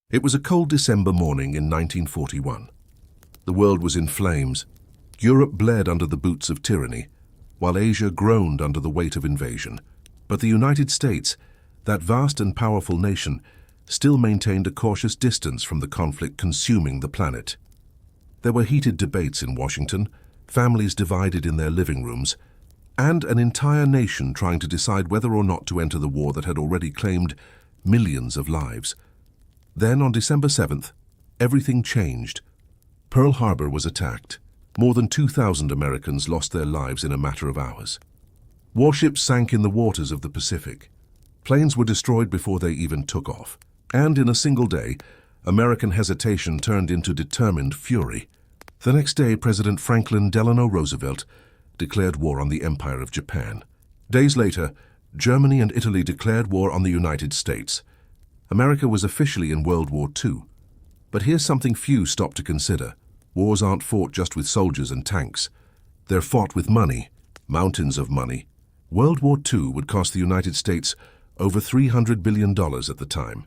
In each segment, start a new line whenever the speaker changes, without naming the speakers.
It was a cold December morning in 1941. The world was in flames. Europe bled under the boots of tyranny, while Asia groaned under the weight of invasion. But the United States, that vast and powerful nation, still maintained a cautious distance from the conflict consuming the planet. There were heated debates in Washington, families divided in their living rooms, and an entire nation trying to decide whether or not to enter the war that had already claimed millions of lives. Then, on December 7th, everything changed. Pearl Harbor was attacked. More than 2,000 Americans lost their lives in a matter of hours. Warships sank in the waters of the Pacific. Planes were destroyed before they even took off. And in a single day, American hesitation turned into determined fury. The next day, President Franklin Delano Roosevelt declared war on the Empire of Japan. Days later, Germany and Italy declared war on the United States. America was officially in World War II. But here's something few stop to consider. Wars aren't fought just with soldiers and tanks. They're fought with money, mountains of money. World War II would cost the United States over $300 billion at the time,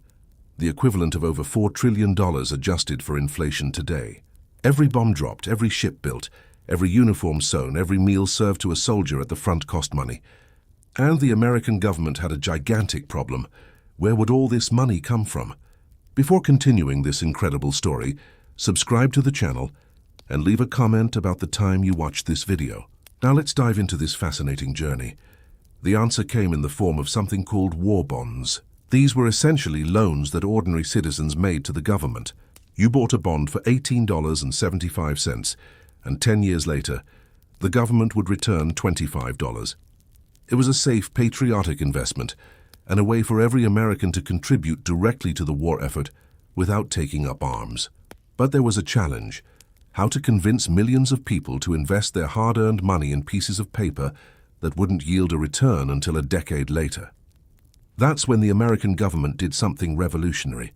the equivalent of over $4 trillion adjusted for inflation today. Every bomb dropped, every ship built, every uniform sewn, every meal served to a soldier at the front cost money. And the American government had a gigantic problem. Where would all this money come from? Before continuing this incredible story, subscribe to the channel and leave a comment about the time you watched this video. Now let's dive into this fascinating journey. The answer came in the form of something called war bonds. These were essentially loans that ordinary citizens made to the government. You bought a bond for $18.75, and 10 years later, the government would return $25. It was a safe, patriotic investment, and a way for every American to contribute directly to the war effort without taking up arms. But there was a challenge: how to convince millions of people to invest their hard-earned money in pieces of paper that wouldn't yield a return until a decade later. That's when the American government did something revolutionary.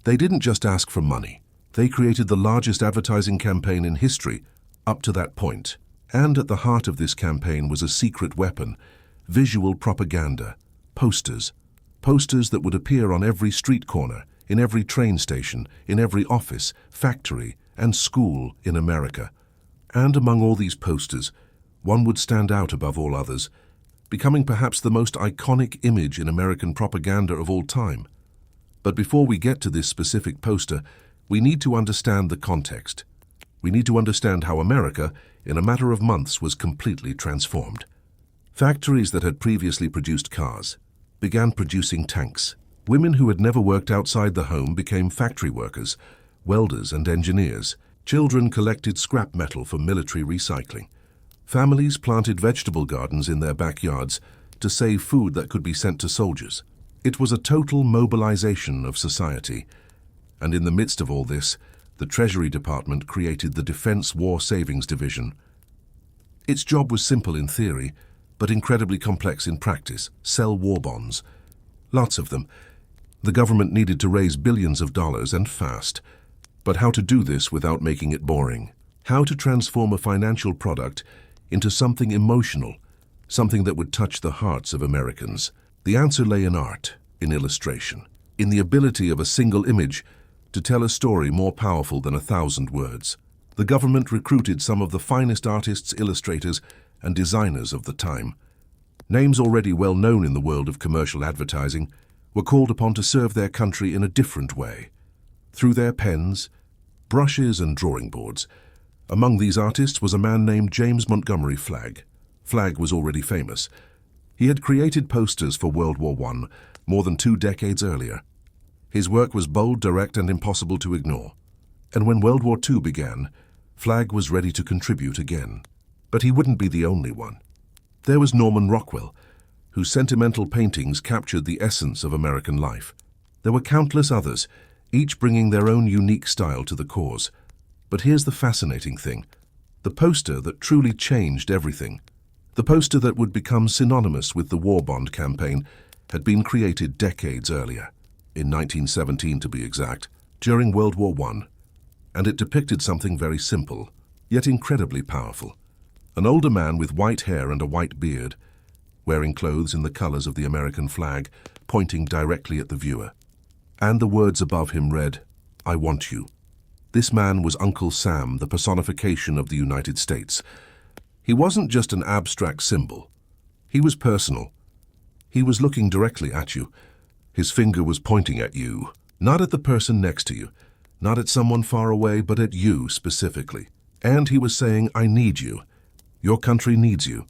They didn't just ask for money. They created the largest advertising campaign in history up to that point. And at the heart of this campaign was a secret weapon: visual propaganda. Posters. Posters that would appear on every street corner, in every train station, in every office, factory, and school in America. And among all these posters, one would stand out above all others, becoming perhaps the most iconic image in American propaganda of all time. But before we get to this specific poster, we need to understand the context. We need to understand how America, in a matter of months, was completely transformed. Factories that had previously produced cars began producing tanks. Women who had never worked outside the home became factory workers, welders and engineers. Children collected scrap metal for military recycling. Families planted vegetable gardens in their backyards to save food that could be sent to soldiers. It was a total mobilization of society. And in the midst of all this, the Treasury Department created the Defense War Savings Division. Its job was simple in theory, but incredibly complex in practice: sell war bonds. Lots of them. The government needed to raise billions of dollars, and fast. But how to do this without making it boring? How to transform a financial product into something emotional, something that would touch the hearts of Americans? The answer lay in art, in illustration, in the ability of a single image to tell a story more powerful than 1,000 words. The government recruited some of the finest artists, illustrators, and designers of the time. Names already well known in the world of commercial advertising were called upon to serve their country in a different way, through their pens, brushes, and drawing boards. Among these artists was a man named James Montgomery Flagg. Flagg was already famous. He had created posters for World War I more than 2 decades earlier. His work was bold, direct, and impossible to ignore. And when World War II began, Flagg was ready to contribute again. But he wouldn't be the only one. There was Norman Rockwell, whose sentimental paintings captured the essence of American life. There were countless others, each bringing their own unique style to the cause. But here's the fascinating thing: the poster that truly changed everything, the poster that would become synonymous with the war bond campaign, had been created decades earlier, in 1917 to be exact, during World War I. And it depicted something very simple, yet incredibly powerful. An older man with white hair and a white beard, wearing clothes in the colors of the American flag, pointing directly at the viewer. and the words above him read, "I want you." This man was Uncle Sam, the personification of the United States. He wasn't just an abstract symbol. He was personal. He was looking directly at you. His finger was pointing at you, not at the person next to you, not at someone far away, but at you specifically. And he was saying, "I need you. Your country needs you."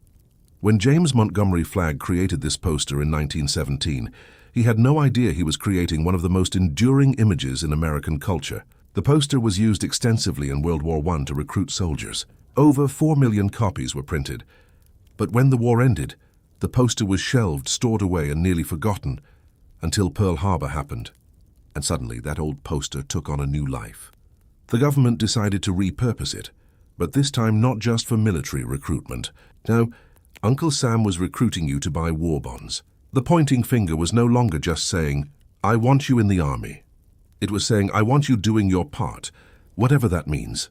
When James Montgomery Flagg created this poster in 1917, he had no idea he was creating one of the most enduring images in American culture. The poster was used extensively in World War I to recruit soldiers. Over 4 million copies were printed. But when the war ended, the poster was shelved, stored away, and nearly forgotten, until Pearl Harbor happened. And suddenly that old poster took on a new life. The government decided to repurpose it, but this time not just for military recruitment. No, Uncle Sam was recruiting you to buy war bonds. The pointing finger was no longer just saying, "I want you in the army." It was saying, "I want you doing your part," whatever that means.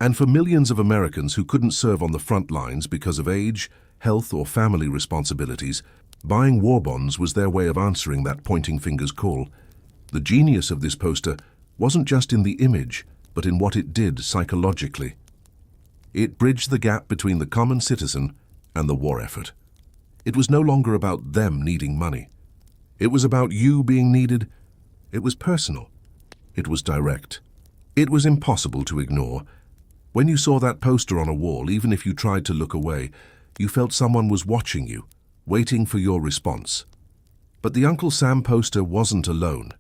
And for millions of Americans who couldn't serve on the front lines because of age, health, or family responsibilities, buying war bonds was their way of answering that pointing finger's call. The genius of this poster wasn't just in the image, but in what it did psychologically. It bridged the gap between the common citizen and the war effort. It was no longer about them needing money. It was about you being needed. It was personal. It was direct. It was impossible to ignore. When you saw that poster on a wall, even if you tried to look away, you felt someone was watching you, waiting for your response. But the Uncle Sam poster wasn't alone.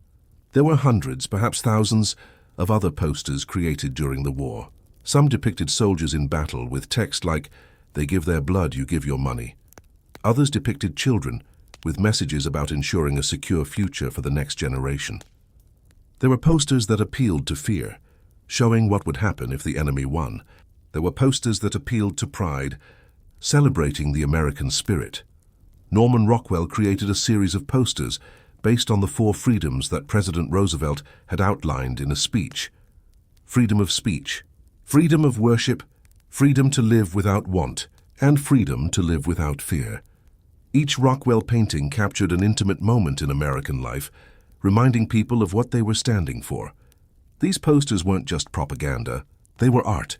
There were hundreds, perhaps thousands, of other posters created during the war. Some depicted soldiers in battle with text like, "They give their blood, you give your money." Others depicted children with messages about ensuring a secure future for the next generation. There were posters that appealed to fear, showing what would happen if the enemy won. There were posters that appealed to pride, celebrating the American spirit. Norman Rockwell created a series of posters based on the 4 freedoms that President Roosevelt had outlined in a speech. Freedom of speech, freedom of worship, freedom to live without want, and freedom to live without fear. Each Rockwell painting captured an intimate moment in American life, reminding people of what they were standing for. These posters weren't just propaganda. They were art.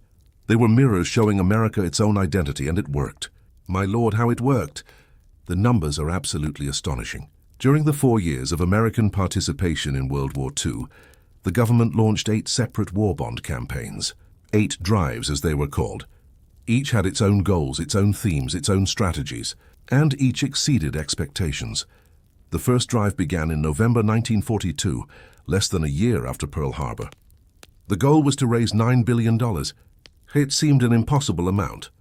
They were mirrors showing America its own identity, and it worked. My Lord, how it worked! The numbers are absolutely astonishing. During the 4 years of American participation in World War II, the government launched 8 separate war bond campaigns, 8 drives as they were called. Each had its own goals, its own themes, its own strategies, and each exceeded expectations. The first drive began in November 1942, less than a year after Pearl Harbor. The goal was to raise $9 billion. It seemed an impossible amount,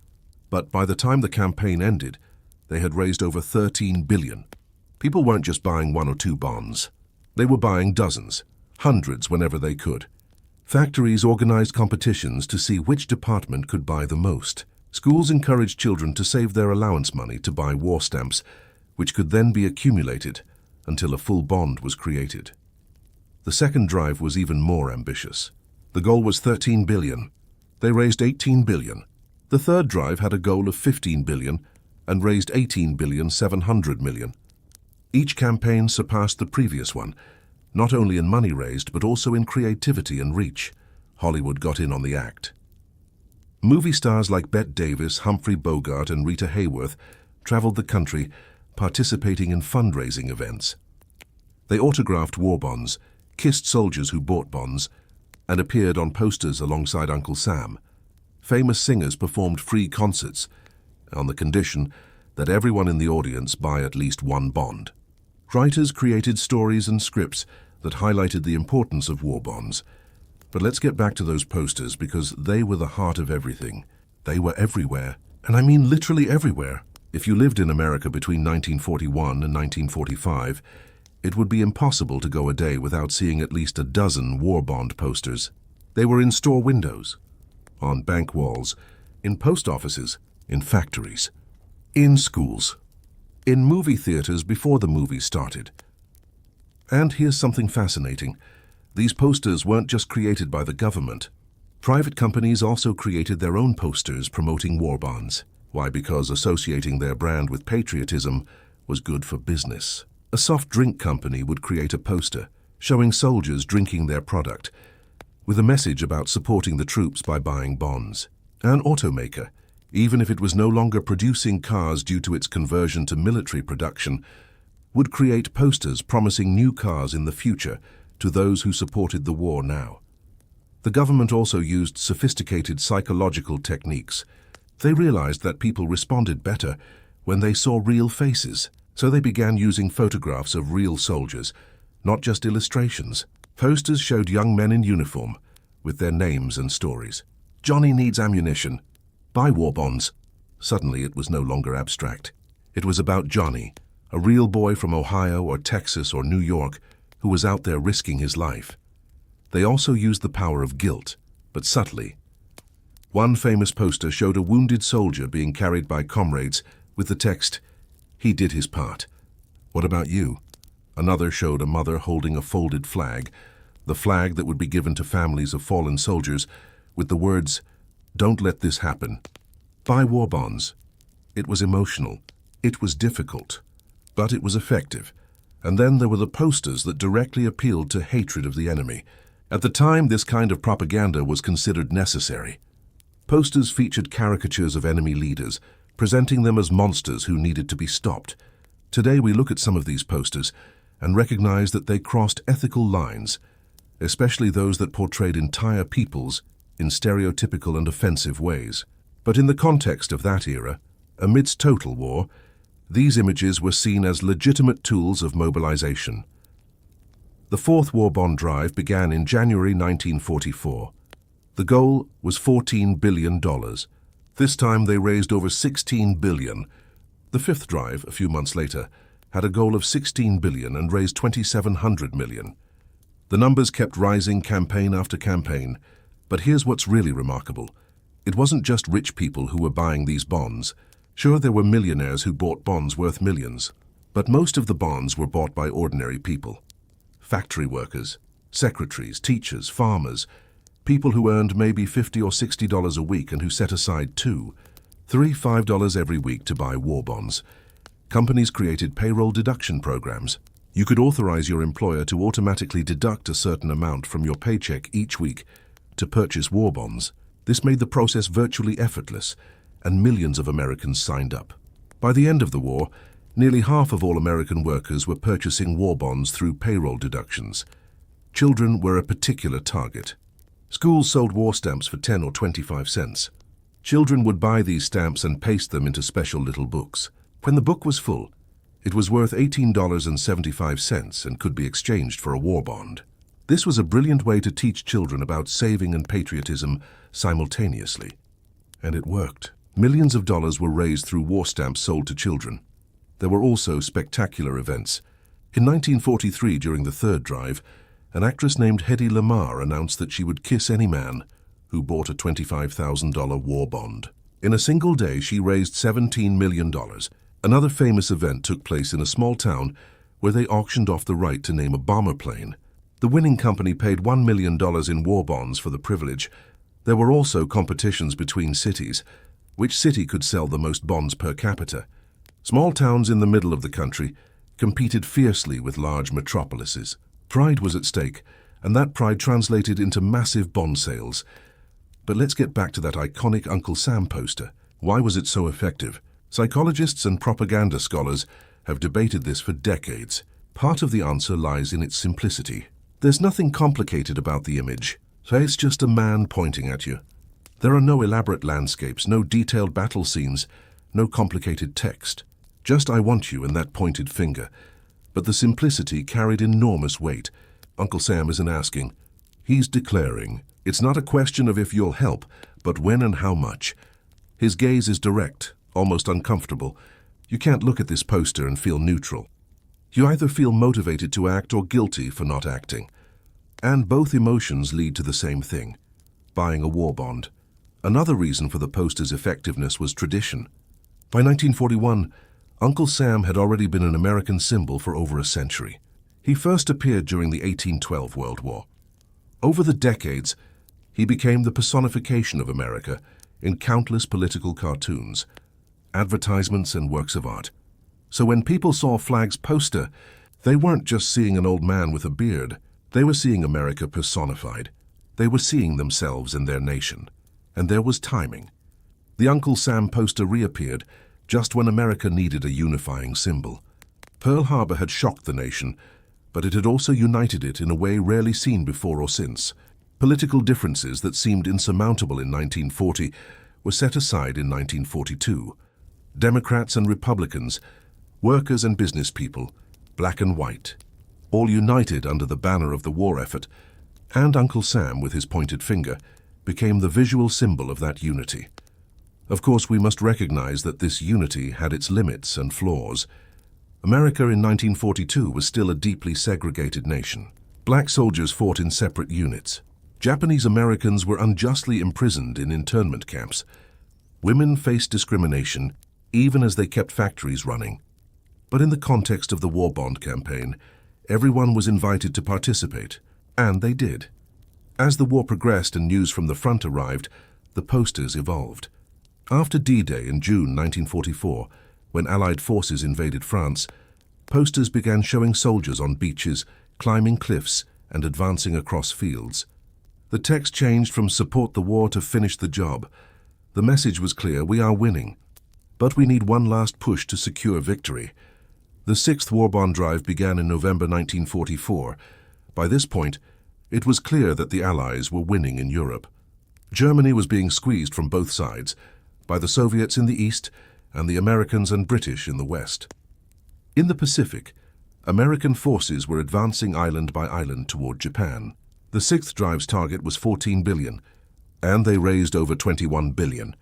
but by the time the campaign ended, they had raised over $13 billion. People weren't just buying 1 or 2 bonds. They were buying dozens, hundreds whenever they could. Factories organized competitions to see which department could buy the most. Schools encouraged children to save their allowance money to buy war stamps, which could then be accumulated until a full bond was created. The second drive was even more ambitious. The goal was $13 billion. They raised $18 billion. The third drive had a goal of $15 billion and raised $18.7 billion. Each campaign surpassed the previous one, not only in money raised, but also in creativity and reach. Hollywood got in on the act. Movie stars like Bette Davis, Humphrey Bogart, and Rita Hayworth traveled the country, participating in fundraising events. They autographed war bonds, kissed soldiers who bought bonds, and appeared on posters alongside Uncle Sam. Famous singers performed free concerts on the condition that everyone in the audience buy at least 1 bond. Writers created stories and scripts that highlighted the importance of war bonds. But let's get back to those posters, because they were the heart of everything. They were everywhere, and I mean literally everywhere. If you lived in America between 1941 and 1945, it would be impossible to go a day without seeing at least a dozen war bond posters. They were in store windows, on bank walls, in post offices, in factories, in schools, in movie theaters before the movies started. And here's something fascinating. These posters weren't just created by the government. Private companies also created their own posters promoting war bonds. Why? Because associating their brand with patriotism was good for business. A soft drink company would create a poster showing soldiers drinking their product, with a message about supporting the troops by buying bonds. An automaker, even if it was no longer producing cars due to its conversion to military production, would create posters promising new cars in the future to those who supported the war now. The government also used sophisticated psychological techniques. They realized that people responded better when they saw real faces, so they began using photographs of real soldiers, not just illustrations. Posters showed young men in uniform, with their names and stories. Johnny needs ammunition. Buy war bonds. Suddenly it was no longer abstract. It was about Johnny, a real boy from Ohio or Texas or New York who was out there risking his life. They also used the power of guilt, but subtly. One famous poster showed a wounded soldier being carried by comrades with the text, "He did his part. What about you?" Another showed a mother holding a folded flag, the flag that would be given to families of fallen soldiers, with the words, "Don't let this happen. Buy war bonds." It was emotional. It was difficult. But it was effective. And then there were the posters that directly appealed to hatred of the enemy. At the time, this kind of propaganda was considered necessary. Posters featured caricatures of enemy leaders, presenting them as monsters who needed to be stopped. Today we look at some of these posters and recognize that they crossed ethical lines, especially those that portrayed entire peoples in stereotypical and offensive ways. But in the context of that era, amidst total war, these images were seen as legitimate tools of mobilization. The fourth war bond drive began in January 1944. The goal was $14 billion. This time they raised over $16 billion. The fifth drive, a few months later, had a goal of $16 billion and raised $2,700 million. The numbers kept rising campaign after campaign. But here's what's really remarkable. It wasn't just rich people who were buying these bonds. Sure, there were millionaires who bought bonds worth millions. But most of the bonds were bought by ordinary people. Factory workers, secretaries, teachers, farmers, people who earned maybe $50 or $60 a week and who set aside $2, $3, $5 every week to buy war bonds. Companies created payroll deduction programs. You could authorize your employer to automatically deduct a certain amount from your paycheck each week to purchase war bonds. This made the process virtually effortless, and millions of Americans signed up. By the end of the war, nearly half of all American workers were purchasing war bonds through payroll deductions. Children were a particular target. Schools sold war stamps for 10 or 25 cents. Children would buy these stamps and paste them into special little books. When the book was full, it was worth $18.75 and could be exchanged for a war bond. This was a brilliant way to teach children about saving and patriotism simultaneously. And it worked. Millions of dollars were raised through war stamps sold to children. There were also spectacular events. In 1943, during the third drive, an actress named Hedy Lamarr announced that she would kiss any man who bought a $25,000 war bond. In a single day, she raised $17 million. Another famous event took place in a small town where they auctioned off the right to name a bomber plane. The winning company paid $1 million in war bonds for the privilege. There were also competitions between cities. Which city could sell the most bonds per capita? Small towns in the middle of the country competed fiercely with large metropolises. Pride was at stake, and that pride translated into massive bond sales. But let's get back to that iconic Uncle Sam poster. Why was it so effective? Psychologists and propaganda scholars have debated this for decades. Part of the answer lies in its simplicity. There's nothing complicated about the image. It's just a man pointing at you. There are no elaborate landscapes, no detailed battle scenes, no complicated text. Just "I want you" and that pointed finger. But the simplicity carried enormous weight. Uncle Sam isn't asking. He's declaring. It's not a question of if you'll help, but when and how much. His gaze is direct, almost uncomfortable. You can't look at this poster and feel neutral. You either feel motivated to act or guilty for not acting. And both emotions lead to the same thing: buying a war bond. Another reason for the poster's effectiveness was tradition. By 1941, Uncle Sam had already been an American symbol for over a century. He first appeared during the 1812 World War. Over the decades, he became the personification of America in countless political cartoons, advertisements, and works of art. So when people saw Flag's poster, they weren't just seeing an old man with a beard. They were seeing America personified. They were seeing themselves and their nation. And there was timing. The Uncle Sam poster reappeared just when America needed a unifying symbol. Pearl Harbor had shocked the nation, but it had also united it in a way rarely seen before or since. Political differences that seemed insurmountable in 1940 were set aside in 1942. Democrats and Republicans, workers and business people, black and white, all united under the banner of the war effort, and Uncle Sam, with his pointed finger, became the visual symbol of that unity. Of course, we must recognize that this unity had its limits and flaws. America in 1942 was still a deeply segregated nation. Black soldiers fought in separate units. Japanese Americans were unjustly imprisoned in internment camps. Women faced discrimination, even as they kept factories running. But in the context of the war bond campaign, everyone was invited to participate, and they did. As the war progressed and news from the front arrived, the posters evolved. After D-Day in June 1944, when Allied forces invaded France, posters began showing soldiers on beaches, climbing cliffs, and advancing across fields. The text changed from "Support the war" to "Finish the job." The message was clear: we are winning. But we need one last push to secure victory. The 6th war bond drive began in November 1944. By this point, it was clear that the Allies were winning in Europe. Germany was being squeezed from both sides, by the Soviets in the east and the Americans and British in the west. In the Pacific, American forces were advancing island by island toward Japan. The 6th drive's target was $14 billion, and they raised over $21 billion.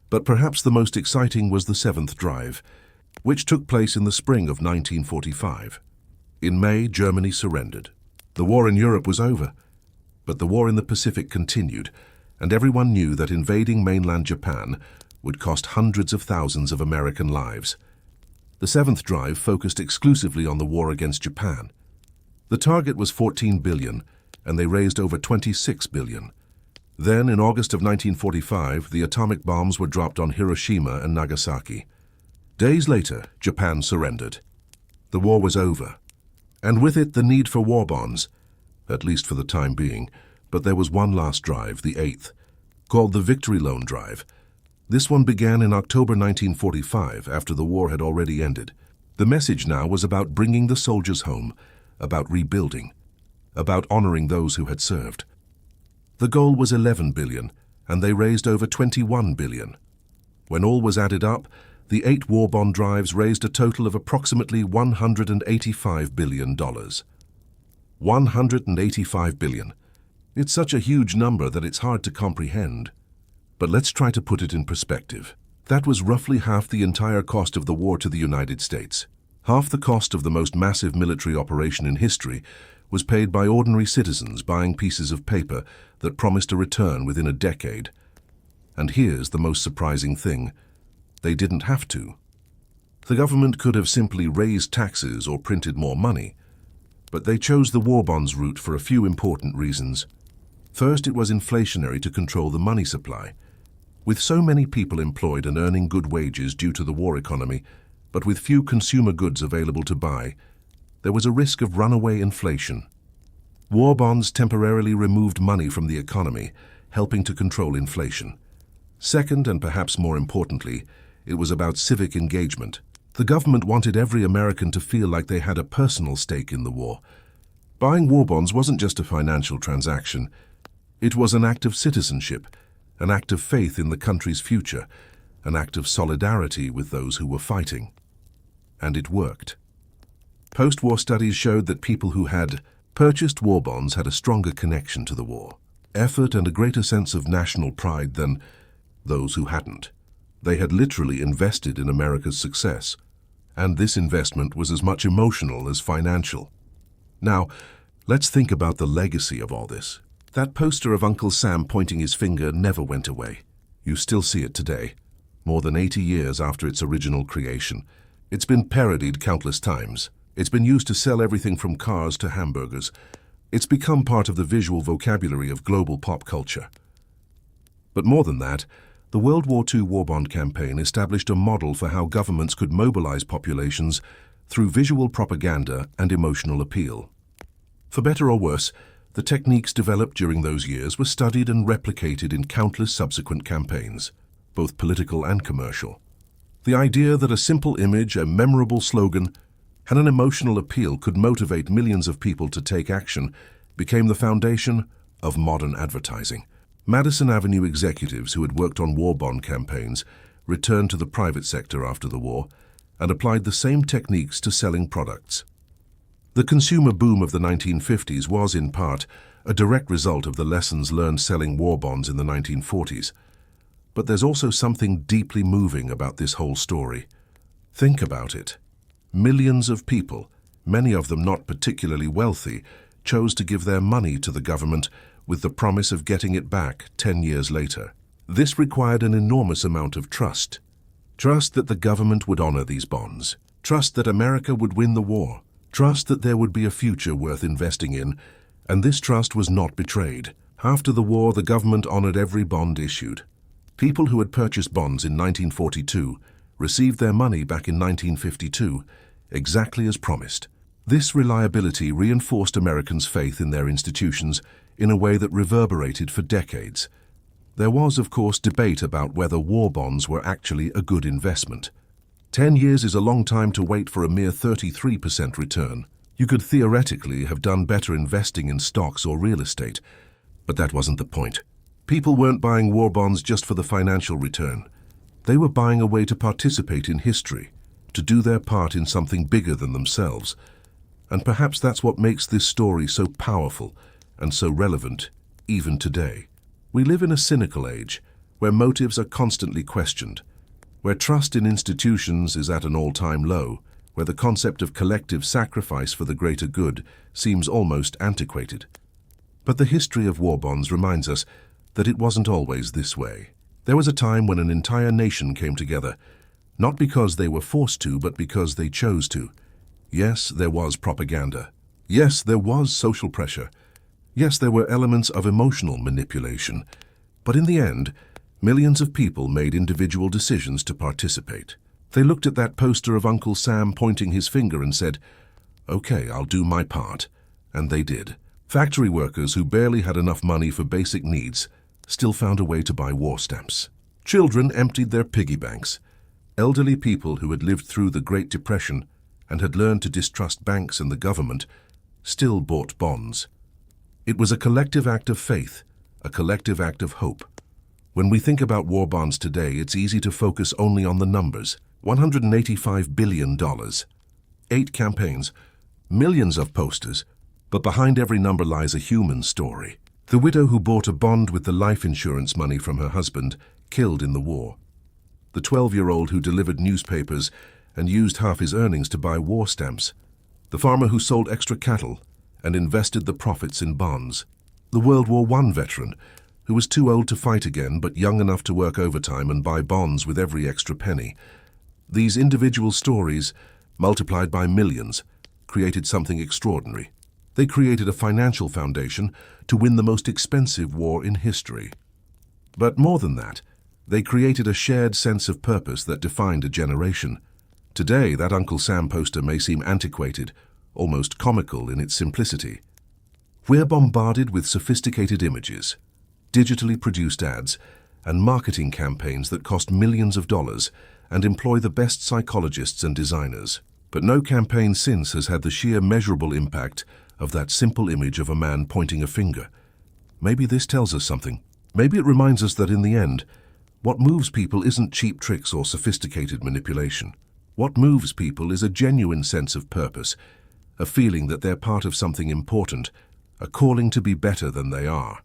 But perhaps the most exciting was the 7th drive, which took place in the spring of 1945. In May, Germany surrendered. The war in Europe was over, but the war in the Pacific continued, and everyone knew that invading mainland Japan would cost hundreds of thousands of American lives. The 7th drive focused exclusively on the war against Japan. The target was $14 billion, and they raised over $26 billion. Then, in August of 1945, the atomic bombs were dropped on Hiroshima and Nagasaki. Days later, Japan surrendered. The war was over, and with it the need for war bonds, at least for the time being. But there was one last drive, the 8th, called the Victory Loan Drive. This one began in October 1945, after the war had already ended. The message now was about bringing the soldiers home, about rebuilding, about honoring those who had served. The goal was $11 billion, and they raised over $21 billion. When all was added up, the 8 war bond drives raised a total of approximately $185 billion. $185 billion. It's such a huge number that it's hard to comprehend. But let's try to put it in perspective. That was roughly half the entire cost of the war to the United States. Half the cost of the most massive military operation in history was paid by ordinary citizens buying pieces of paper that promised a return within a decade. And here's the most surprising thing: they didn't have to. The government could have simply raised taxes or printed more money, but they chose the war bonds route for a few important reasons. First, it was inflationary to control the money supply. With so many people employed and earning good wages due to the war economy, but with few consumer goods available to buy, there was a risk of runaway inflation. War bonds temporarily removed money from the economy, helping to control inflation. Second, and perhaps more importantly, it was about civic engagement. The government wanted every American to feel like they had a personal stake in the war. Buying war bonds wasn't just a financial transaction. It was an act of citizenship, an act of faith in the country's future, an act of solidarity with those who were fighting. And it worked. Post-war studies showed that people who had purchased war bonds had a stronger connection to the war, effort, and a greater sense of national pride than those who hadn't. They had literally invested in America's success, and this investment was as much emotional as financial. Now, let's think about the legacy of all this. That poster of Uncle Sam pointing his finger never went away. You still see it today, more than 80 years after its original creation. It's been parodied countless times. It's been used to sell everything from cars to hamburgers. It's become part of the visual vocabulary of global pop culture. But more than that, the World War II war bond campaign established a model for how governments could mobilize populations through visual propaganda and emotional appeal. For better or worse, the techniques developed during those years were studied and replicated in countless subsequent campaigns, both political and commercial. The idea that a simple image, a memorable slogan, and an emotional appeal could motivate millions of people to take action became the foundation of modern advertising. Madison Avenue executives who had worked on war bond campaigns returned to the private sector after the war and applied the same techniques to selling products. The consumer boom of the 1950s was, in part, a direct result of the lessons learned selling war bonds in the 1940s. But there's also something deeply moving about this whole story. Think about it. Millions of people, many of them not particularly wealthy, chose to give their money to the government with the promise of getting it back 10 years later. This required an enormous amount of trust. Trust that the government would honor these bonds. Trust that America would win the war. Trust that there would be a future worth investing in, and this trust was not betrayed. After the war, the government honored every bond issued. People who had purchased bonds in 1942 received their money back in 1952, exactly as promised. This reliability reinforced Americans' faith in their institutions in a way that reverberated for decades. There was, of course, debate about whether war bonds were actually a good investment. 10 years is a long time to wait for a mere 33% return. You could theoretically have done better investing in stocks or real estate, but that wasn't the point. People weren't buying war bonds just for the financial return. They were buying a way to participate in history, to do their part in something bigger than themselves. And perhaps that's what makes this story so powerful and so relevant even today. We live in a cynical age where motives are constantly questioned, where trust in institutions is at an all-time low, where the concept of collective sacrifice for the greater good seems almost antiquated. But the history of war bonds reminds us that it wasn't always this way. There was a time when an entire nation came together, not because they were forced to, but because they chose to. Yes, there was propaganda. Yes, there was social pressure. Yes, there were elements of emotional manipulation. But in the end, millions of people made individual decisions to participate. They looked at that poster of Uncle Sam pointing his finger and said, "Okay, I'll do my part." And they did. Factory workers who barely had enough money for basic needs still found a way to buy war stamps. Children emptied their piggy banks. Elderly people who had lived through the Great Depression and had learned to distrust banks and the government still bought bonds. It was a collective act of faith, a collective act of hope. When we think about war bonds today, it's easy to focus only on the numbers. $185 billion, 8 campaigns, millions of posters, but behind every number lies a human story. The widow who bought a bond with the life insurance money from her husband, killed in the war. The 12-year-old who delivered newspapers and used half his earnings to buy war stamps. The farmer who sold extra cattle and invested the profits in bonds. The World War I veteran who was too old to fight again but young enough to work overtime and buy bonds with every extra penny. These individual stories, multiplied by millions, created something extraordinary. They created a financial foundation to win the most expensive war in history. But more than that, they created a shared sense of purpose that defined a generation. Today, that Uncle Sam poster may seem antiquated, almost comical in its simplicity. We're bombarded with sophisticated images, digitally produced ads, and marketing campaigns that cost millions of dollars and employ the best psychologists and designers. But no campaign since has had the sheer measurable impact of that simple image of a man pointing a finger. Maybe this tells us something. Maybe it reminds us that in the end, what moves people isn't cheap tricks or sophisticated manipulation. What moves people is a genuine sense of purpose, a feeling that they're part of something important, a calling to be better than they are.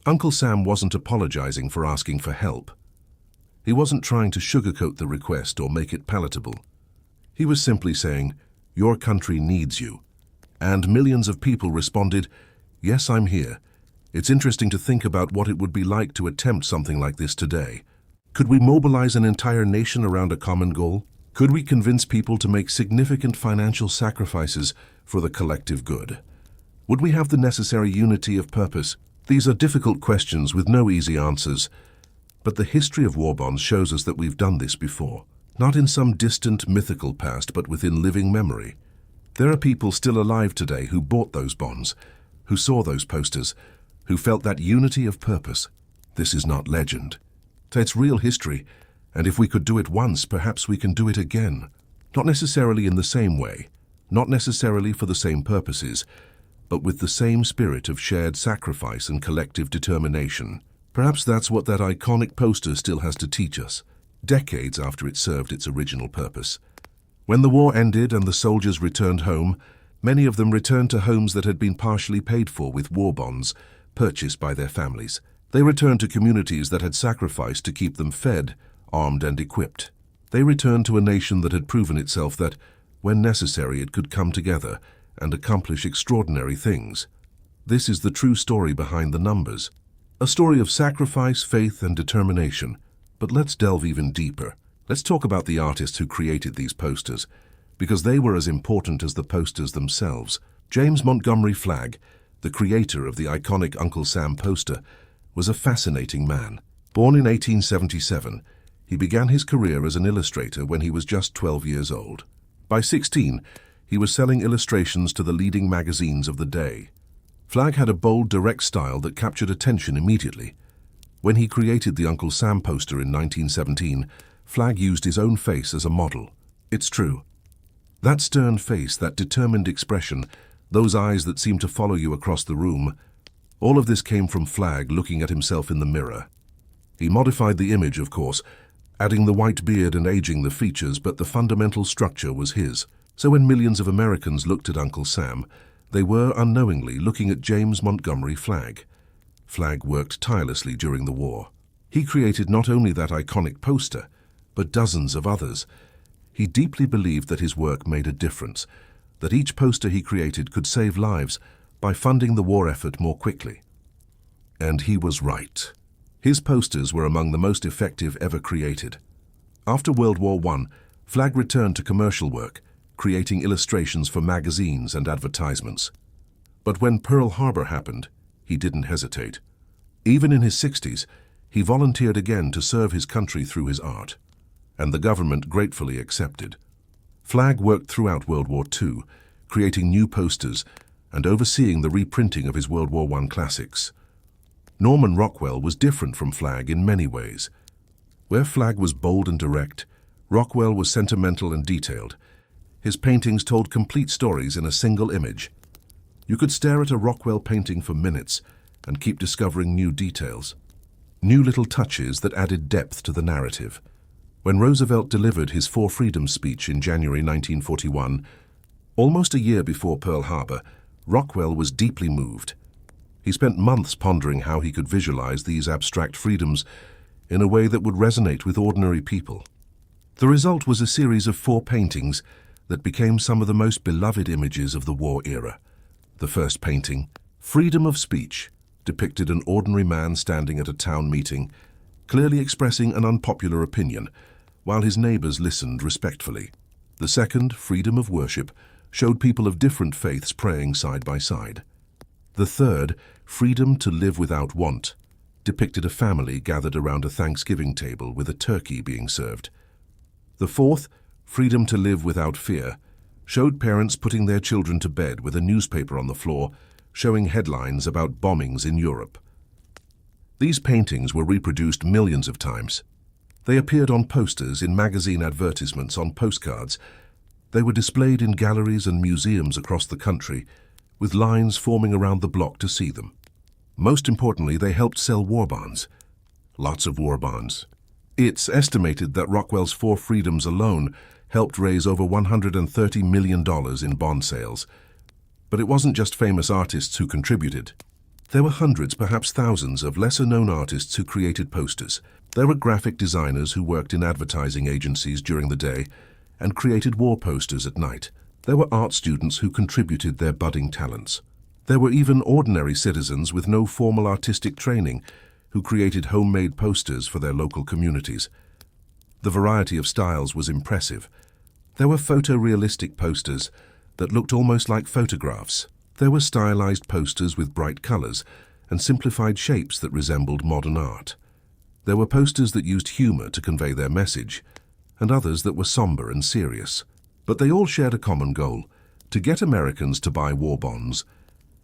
Uncle Sam wasn't apologizing for asking for help. He wasn't trying to sugarcoat the request or make it palatable. He was simply saying, "Your country needs you." And millions of people responded, "Yes, I'm here. It's interesting to think about what it would be like to attempt something like this today. Could we mobilize an entire nation around a common goal? Could we convince people to make significant financial sacrifices for the collective good? Would we have the necessary unity of purpose? These are difficult questions with no easy answers, but the history of war bonds shows us that we've done this before. Not in some distant mythical past, but within living memory. There are people still alive today who bought those bonds, who saw those posters, who felt that unity of purpose. This is not legend. It's real history, and if we could do it once, perhaps we can do it again. Not necessarily in the same way, not necessarily for the same purposes, but with the same spirit of shared sacrifice and collective determination. Perhaps that's what that iconic poster still has to teach us, decades after it served its original purpose. When the war ended and the soldiers returned home, many of them returned to homes that had been partially paid for with war bonds purchased by their families. They returned to communities that had sacrificed to keep them fed, armed and equipped. They returned to a nation that had proven itself that, when necessary, it could come together and accomplish extraordinary things. This is the true story behind the numbers. A story of sacrifice, faith, and determination. But let's delve even deeper. Let's talk about the artists who created these posters, because they were as important as the posters themselves. James Montgomery Flagg, the creator of the iconic Uncle Sam poster, was a fascinating man. Born in 1877, he began his career as an illustrator when he was just 12 years old. By 16, he was selling illustrations to the leading magazines of the day. Flagg had a bold, direct style that captured attention immediately. When he created the Uncle Sam poster in 1917, Flagg used his own face as a model. It's true. That stern face, that determined expression, those eyes that seemed to follow you across the room, all of this came from Flagg looking at himself in the mirror. He modified the image, of course, adding the white beard and aging the features, but the fundamental structure was his. So when millions of Americans looked at Uncle Sam, they were unknowingly looking at James Montgomery Flagg. Flagg worked tirelessly during the war. He created not only that iconic poster, but dozens of others. He deeply believed that his work made a difference, that each poster he created could save lives by funding the war effort more quickly. And he was right. His posters were among the most effective ever created. After World War I, Flagg returned to commercial work, creating illustrations for magazines and advertisements. But when Pearl Harbor happened, he didn't hesitate. Even in his 60s, he volunteered again to serve his country through his art, and the government gratefully accepted. Flagg worked throughout World War II, creating new posters and overseeing the reprinting of his World War I classics. Norman Rockwell was different from Flagg in many ways. Where Flagg was bold and direct, Rockwell was sentimental and detailed. His paintings told complete stories in a single image. You could stare at a Rockwell painting for minutes and keep discovering new details, new little touches that added depth to the narrative. When Roosevelt delivered his Four Freedoms speech in January 1941, almost a year before Pearl Harbor, Rockwell was deeply moved. He spent months pondering how he could visualize these abstract freedoms in a way that would resonate with ordinary people. The result was a series of 4 paintings that became some of the most beloved images of the war era. The first painting, Freedom of Speech, depicted an ordinary man standing at a town meeting, clearly expressing an unpopular opinion, while his neighbors listened respectfully. The second, Freedom of Worship, showed people of different faiths praying side by side. The third, Freedom to Live Without Want, depicted a family gathered around a Thanksgiving table with a turkey being served. The fourth, Freedom to Live Without Fear, showed parents putting their children to bed with a newspaper on the floor, showing headlines about bombings in Europe. These paintings were reproduced millions of times. They appeared on posters, in magazine advertisements, on postcards. They were displayed in galleries and museums across the country, with lines forming around the block to see them. Most importantly, they helped sell war bonds. Lots of war bonds. It's estimated that Rockwell's Four Freedoms alone helped raise over $130 million in bond sales. But it wasn't just famous artists who contributed. There were hundreds, perhaps thousands, of lesser-known artists who created posters. There were graphic designers who worked in advertising agencies during the day and created war posters at night. There were art students who contributed their budding talents. There were even ordinary citizens with no formal artistic training who created homemade posters for their local communities. The variety of styles was impressive. There were photorealistic posters that looked almost like photographs. There were stylized posters with bright colors and simplified shapes that resembled modern art. There were posters that used humor to convey their message, and others that were somber and serious. But they all shared a common goal: to get Americans to buy war bonds,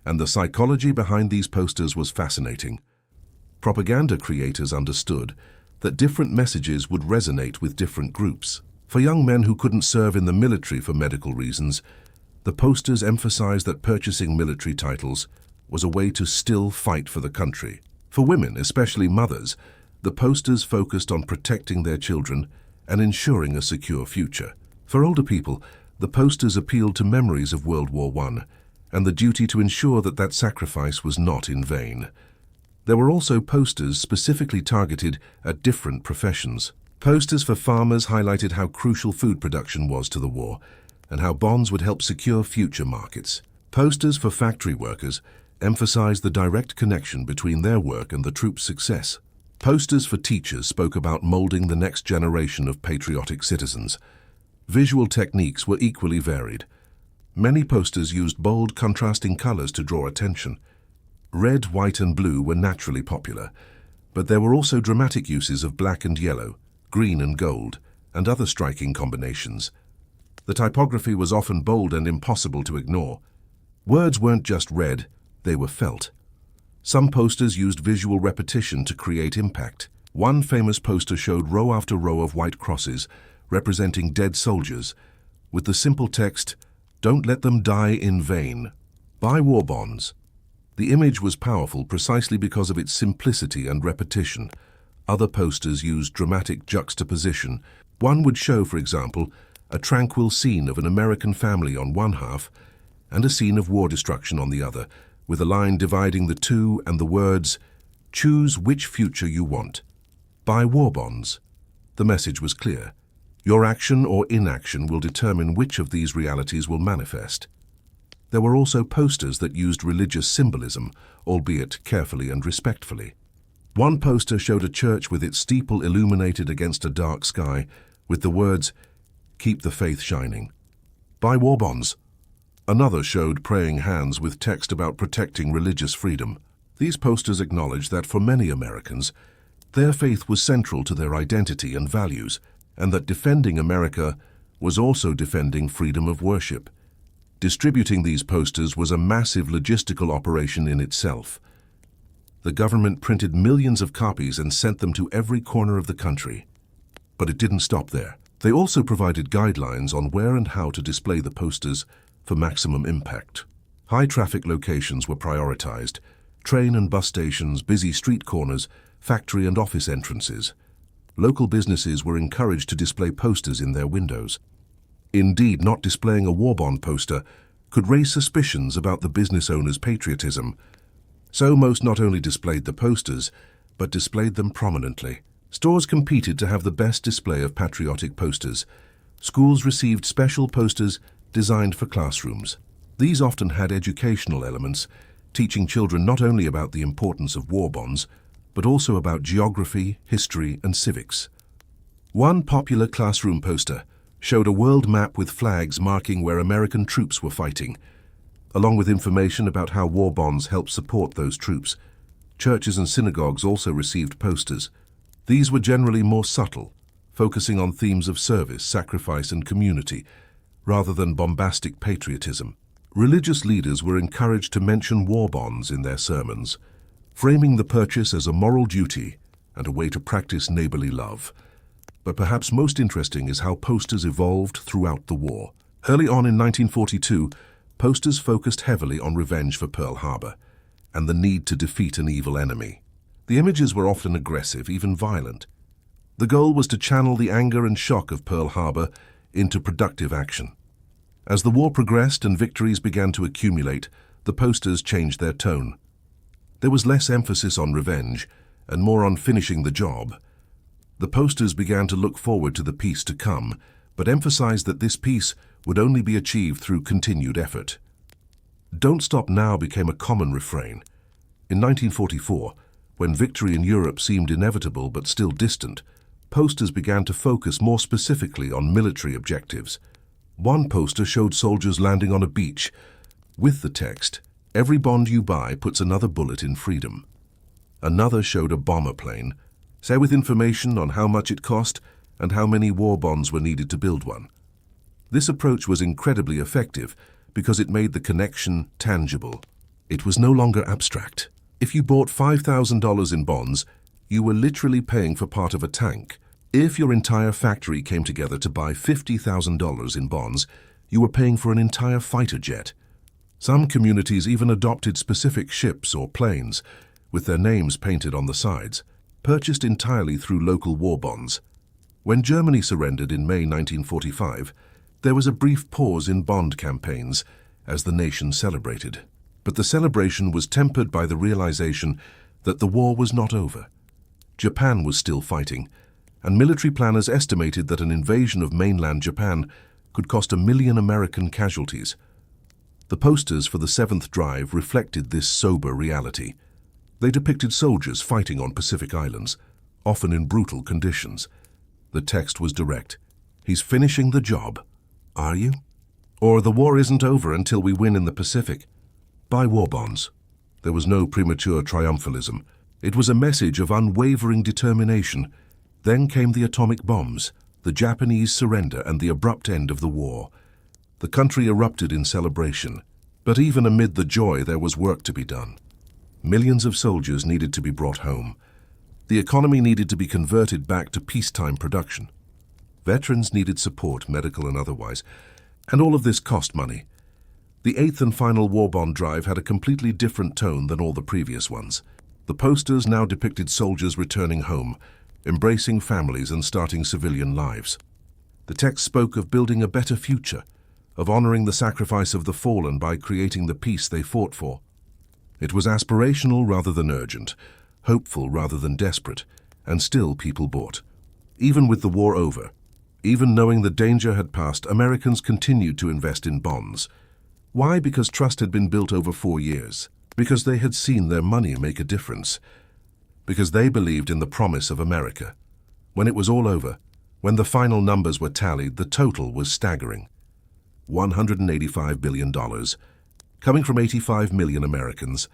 and the psychology behind these posters was fascinating. Propaganda creators understood that different messages would resonate with different groups. For young men who couldn't serve in the military for medical reasons, the posters emphasized that purchasing military titles was a way to still fight for the country. For women, especially mothers, the posters focused on protecting their children and ensuring a secure future. For older people, the posters appealed to memories of World War I and the duty to ensure that that sacrifice was not in vain. There were also posters specifically targeted at different professions. Posters for farmers highlighted how crucial food production was to the war and how bonds would help secure future markets. Posters for factory workers emphasized the direct connection between their work and the troops' success. Posters for teachers spoke about molding the next generation of patriotic citizens. Visual techniques were equally varied. Many posters used bold, contrasting colors to draw attention. Red, white, and blue were naturally popular, but there were also dramatic uses of black and yellow, green and gold, and other striking combinations. The typography was often bold and impossible to ignore. Words weren't just read, they were felt. Some posters used visual repetition to create impact. One famous poster showed row after row of white crosses representing dead soldiers, with the simple text, "Don't let them die in vain. Buy war bonds." The image was powerful precisely because of its simplicity and repetition. Other posters used dramatic juxtaposition. One would show, for example, a tranquil scene of an American family on one half and a scene of war destruction on the other, with a line dividing the two and the words, "Choose which future you want. Buy war bonds." The message was clear. Your action or inaction will determine which of these realities will manifest. There were also posters that used religious symbolism, albeit carefully and respectfully. One poster showed a church with its steeple illuminated against a dark sky, with the words, "Keep the faith shining. Buy war bonds." Another showed praying hands with text about protecting religious freedom. These posters acknowledged that for many Americans, their faith was central to their identity and values, and that defending America was also defending freedom of worship. Distributing these posters was a massive logistical operation in itself. The government printed millions of copies and sent them to every corner of the country. But it didn't stop there. They also provided guidelines on where and how to display the posters for maximum impact. High-traffic locations were prioritized: train and bus stations, busy street corners, factory and office entrances. Local businesses were encouraged to display posters in their windows. Indeed, not displaying a war bond poster could raise suspicions about the business owner's patriotism. So most not only displayed the posters, but displayed them prominently. Stores competed to have the best display of patriotic posters. Schools received special posters designed for classrooms. These often had educational elements, teaching children not only about the importance of war bonds, but also about geography, history, and civics. One popular classroom poster showed a world map with flags marking where American troops were fighting, along with information about how war bonds helped support those troops. Churches and synagogues also received posters. These were generally more subtle, focusing on themes of service, sacrifice, and community, rather than bombastic patriotism. Religious leaders were encouraged to mention war bonds in their sermons, framing the purchase as a moral duty and a way to practice neighborly love. But perhaps most interesting is how posters evolved throughout the war. Early on in 1942, posters focused heavily on revenge for Pearl Harbor and the need to defeat an evil enemy. The images were often aggressive, even violent. The goal was to channel the anger and shock of Pearl Harbor into productive action. As the war progressed and victories began to accumulate, the posters changed their tone. There was less emphasis on revenge and more on finishing the job. The posters began to look forward to the peace to come, but emphasized that this peace would only be achieved through continued effort. "Don't stop now" became a common refrain. In 1944, when victory in Europe seemed inevitable but still distant, posters began to focus more specifically on military objectives. One poster showed soldiers landing on a beach with the text, "Every bond you buy puts another bullet in freedom." Another showed a bomber plane, say with information on how much it cost and how many war bonds were needed to build one. This approach was incredibly effective because it made the connection tangible. It was no longer abstract. If you bought $5,000 in bonds, you were literally paying for part of a tank. If your entire factory came together to buy $50,000 in bonds, you were paying for an entire fighter jet. Some communities even adopted specific ships or planes, with their names painted on the sides, purchased entirely through local war bonds. When Germany surrendered in May 1945, there was a brief pause in bond campaigns as the nation celebrated. But the celebration was tempered by the realization that the war was not over. Japan was still fighting, and military planners estimated that an invasion of mainland Japan could cost 1 million American casualties. The posters for the 7th Drive reflected this sober reality. They depicted soldiers fighting on Pacific islands, often in brutal conditions. The text was direct. "He's finishing the job. Are you? Or the war isn't over until we win in the Pacific. Buy war bonds." There was no premature triumphalism. It was a message of unwavering determination. Then came the atomic bombs, the Japanese surrender, and the abrupt end of the war. The country erupted in celebration. But even amid the joy, there was work to be done. Millions of soldiers needed to be brought home. The economy needed to be converted back to peacetime production. Veterans needed support, medical and otherwise, and all of this cost money. The 8th and final war bond drive had a completely different tone than all the previous ones. The posters now depicted soldiers returning home, embracing families and starting civilian lives. The text spoke of building a better future, of honoring the sacrifice of the fallen by creating the peace they fought for. It was aspirational rather than urgent, hopeful rather than desperate, and still people bought. Even with the war over, even knowing the danger had passed, Americans continued to invest in bonds. Why? Because trust had been built over 4 years. Because they had seen their money make a difference. Because they believed in the promise of America. When it was all over, when the final numbers were tallied, the total was staggering. $185 billion, coming from 85 million Americans.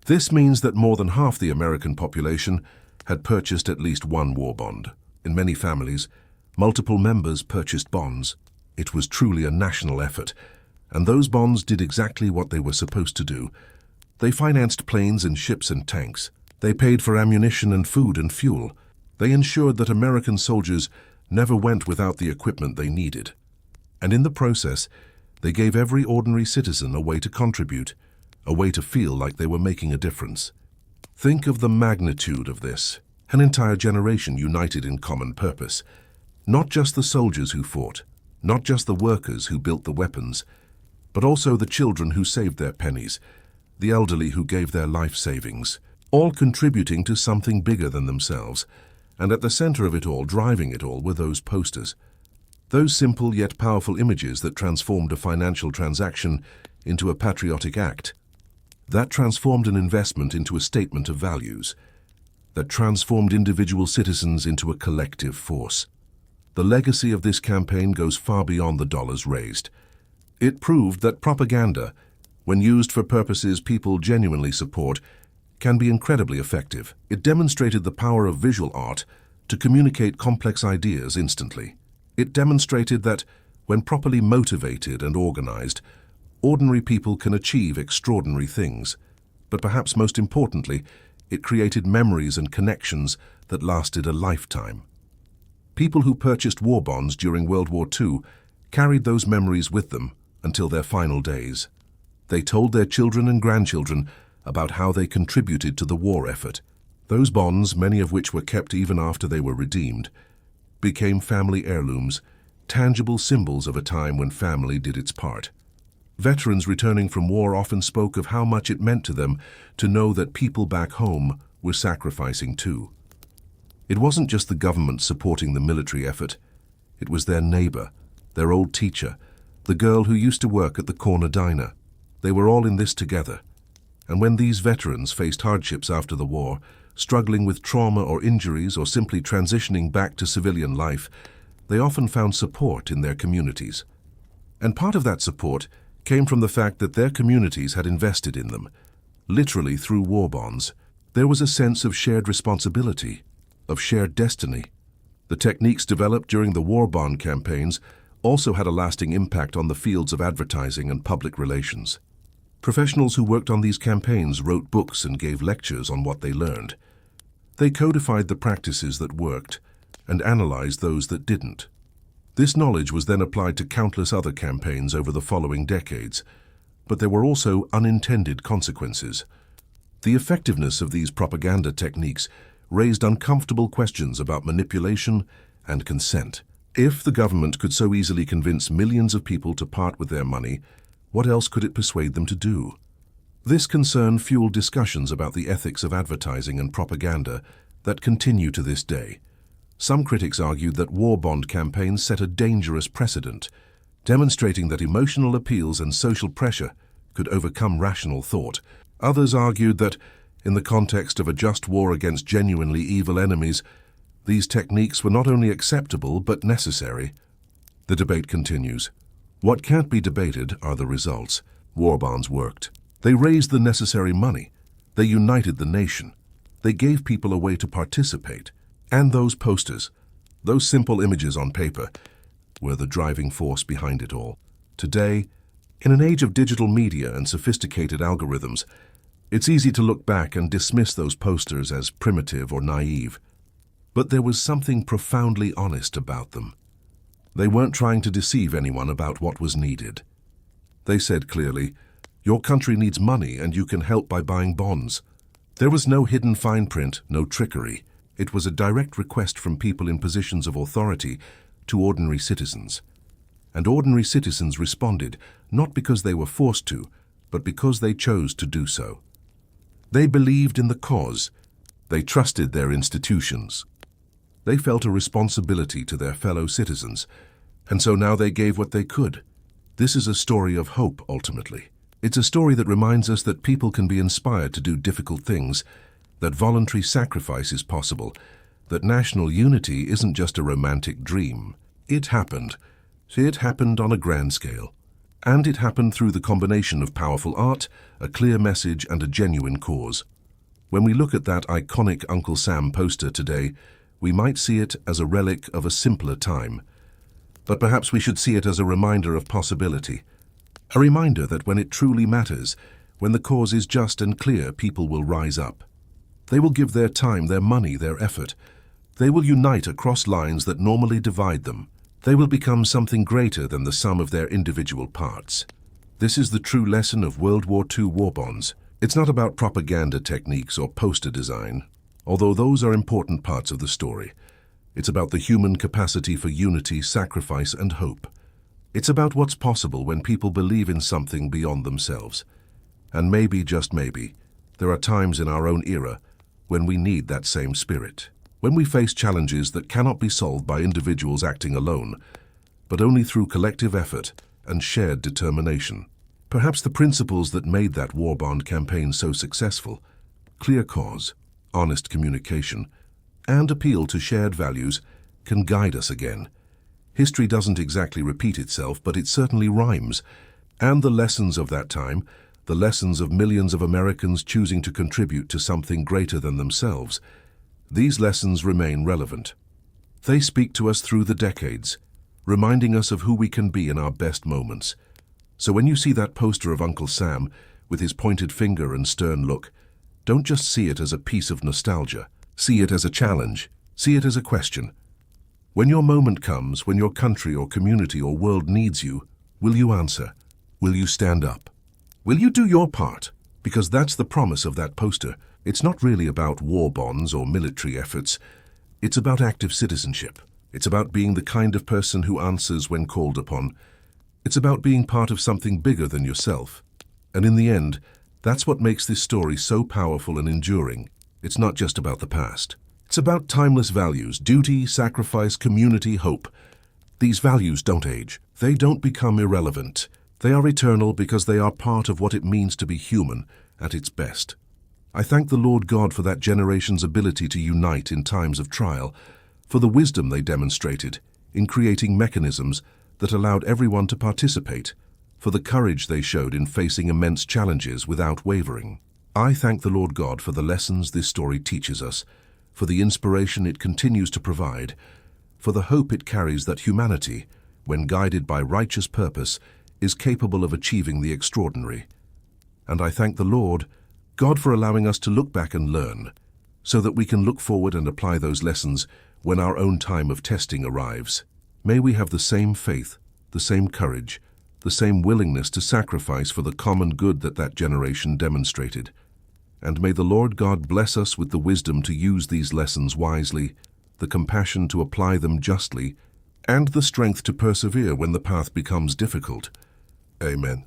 This means that more than half the American population had purchased at least one war bond. In many families, multiple members purchased bonds. It was truly a national effort, and those bonds did exactly what they were supposed to do. They financed planes and ships and tanks. They paid for ammunition and food and fuel. They ensured that American soldiers never went without the equipment they needed. And in the process, they gave every ordinary citizen a way to contribute, a way to feel like they were making a difference. Think of the magnitude of this. An entire generation united in common purpose. Not just the soldiers who fought, not just the workers who built the weapons, but also the children who saved their pennies, the elderly who gave their life savings, all contributing to something bigger than themselves. And at the center of it all, driving it all, were those posters. Those simple yet powerful images that transformed a financial transaction into a patriotic act. That transformed an investment into a statement of values. That transformed individual citizens into a collective force. The legacy of this campaign goes far beyond the dollars raised. It proved that propaganda, when used for purposes people genuinely support, can be incredibly effective. It demonstrated the power of visual art to communicate complex ideas instantly. It demonstrated that, when properly motivated and organized, ordinary people can achieve extraordinary things. But perhaps most importantly, it created memories and connections that lasted a lifetime. People who purchased war bonds during World War II carried those memories with them until their final days. They told their children and grandchildren about how they contributed to the war effort. Those bonds, many of which were kept even after they were redeemed, became family heirlooms, tangible symbols of a time when family did its part. Veterans returning from war often spoke of how much it meant to them to know that people back home were sacrificing too. It wasn't just the government supporting the military effort. It was their neighbor, their old teacher, the girl who used to work at the corner diner. They were all in this together. And when these veterans faced hardships after the war, struggling with trauma or injuries or simply transitioning back to civilian life, they often found support in their communities. And part of that support came from the fact that their communities had invested in them, literally through war bonds. There was a sense of shared responsibility, of shared destiny. The techniques developed during the war bond campaigns also had a lasting impact on the fields of advertising and public relations. Professionals who worked on these campaigns wrote books and gave lectures on what they learned. They codified the practices that worked and analyzed those that didn't. This knowledge was then applied to countless other campaigns over the following decades, but there were also unintended consequences. The effectiveness of these propaganda techniques raised uncomfortable questions about manipulation and consent. If the government could so easily convince millions of people to part with their money, what else could it persuade them to do? This concern fueled discussions about the ethics of advertising and propaganda that continue to this day. Some critics argued that war bond campaigns set a dangerous precedent, demonstrating that emotional appeals and social pressure could overcome rational thought. Others argued that, in the context of a just war against genuinely evil enemies, these techniques were not only acceptable but necessary. The debate continues. What can't be debated are the results. War bonds worked. They raised the necessary money. They united the nation. They gave people a way to participate. And those posters, those simple images on paper, were the driving force behind it all. Today, in an age of digital media and sophisticated algorithms, it's easy to look back and dismiss those posters as primitive or naive. But there was something profoundly honest about them. They weren't trying to deceive anyone about what was needed. They said clearly, "Your country needs money and you can help by buying bonds." There was no hidden fine print, no trickery. It was a direct request from people in positions of authority to ordinary citizens. And ordinary citizens responded, not because they were forced to, but because they chose to do so. They believed in the cause. They trusted their institutions. They felt a responsibility to their fellow citizens, and so now they gave what they could. This is a story of hope, ultimately. It's a story that reminds us that people can be inspired to do difficult things, that voluntary sacrifice is possible, that national unity isn't just a romantic dream. It happened. It happened on a grand scale. And it happened through the combination of powerful art, a clear message, and a genuine cause. When we look at that iconic Uncle Sam poster today, we might see it as a relic of a simpler time. But perhaps we should see it as a reminder of possibility. A reminder that when it truly matters, when the cause is just and clear, people will rise up. They will give their time, their money, their effort. They will unite across lines that normally divide them. They will become something greater than the sum of their individual parts. This is the true lesson of World War II war bonds. It's not about propaganda techniques or poster design, although those are important parts of the story. It's about the human capacity for unity, sacrifice, and hope. It's about what's possible when people believe in something beyond themselves. And maybe, just maybe, there are times in our own era when we need that same spirit. When we face challenges that cannot be solved by individuals acting alone, but only through collective effort and shared determination. Perhaps the principles that made that war bond campaign so successful, clear cause, honest communication, and appeal to shared values, can guide us again. History doesn't exactly repeat itself, but it certainly rhymes. And the lessons of that time, the lessons of millions of Americans choosing to contribute to something greater than themselves, these lessons remain relevant. They speak to us through the decades, reminding us of who we can be in our best moments. So when you see that poster of Uncle Sam with his pointed finger and stern look, don't just see it as a piece of nostalgia. See it as a challenge. See it as a question. When your moment comes, when your country or community or world needs you, will you answer? Will you stand up? Will you do your part? Because that's the promise of that poster. It's not really about war bonds or military efforts. It's about active citizenship. It's about being the kind of person who answers when called upon. It's about being part of something bigger than yourself. And in the end, that's what makes this story so powerful and enduring. It's not just about the past. It's about timeless values, duty, sacrifice, community, hope. These values don't age. They don't become irrelevant. They are eternal because they are part of what it means to be human at its best. I thank the Lord God for that generation's ability to unite in times of trial, for the wisdom they demonstrated in creating mechanisms that allowed everyone to participate, for the courage they showed in facing immense challenges without wavering. I thank the Lord God for the lessons this story teaches us, for the inspiration it continues to provide, for the hope it carries that humanity, when guided by righteous purpose, is capable of achieving the extraordinary. And I thank the Lord, God, for allowing us to look back and learn, so that we can look forward and apply those lessons when our own time of testing arrives. May we have the same faith, the same courage, the same willingness to sacrifice for the common good that generation demonstrated. And may the Lord God bless us with the wisdom to use these lessons wisely, the compassion to apply them justly, and the strength to persevere when the path becomes difficult. Amen.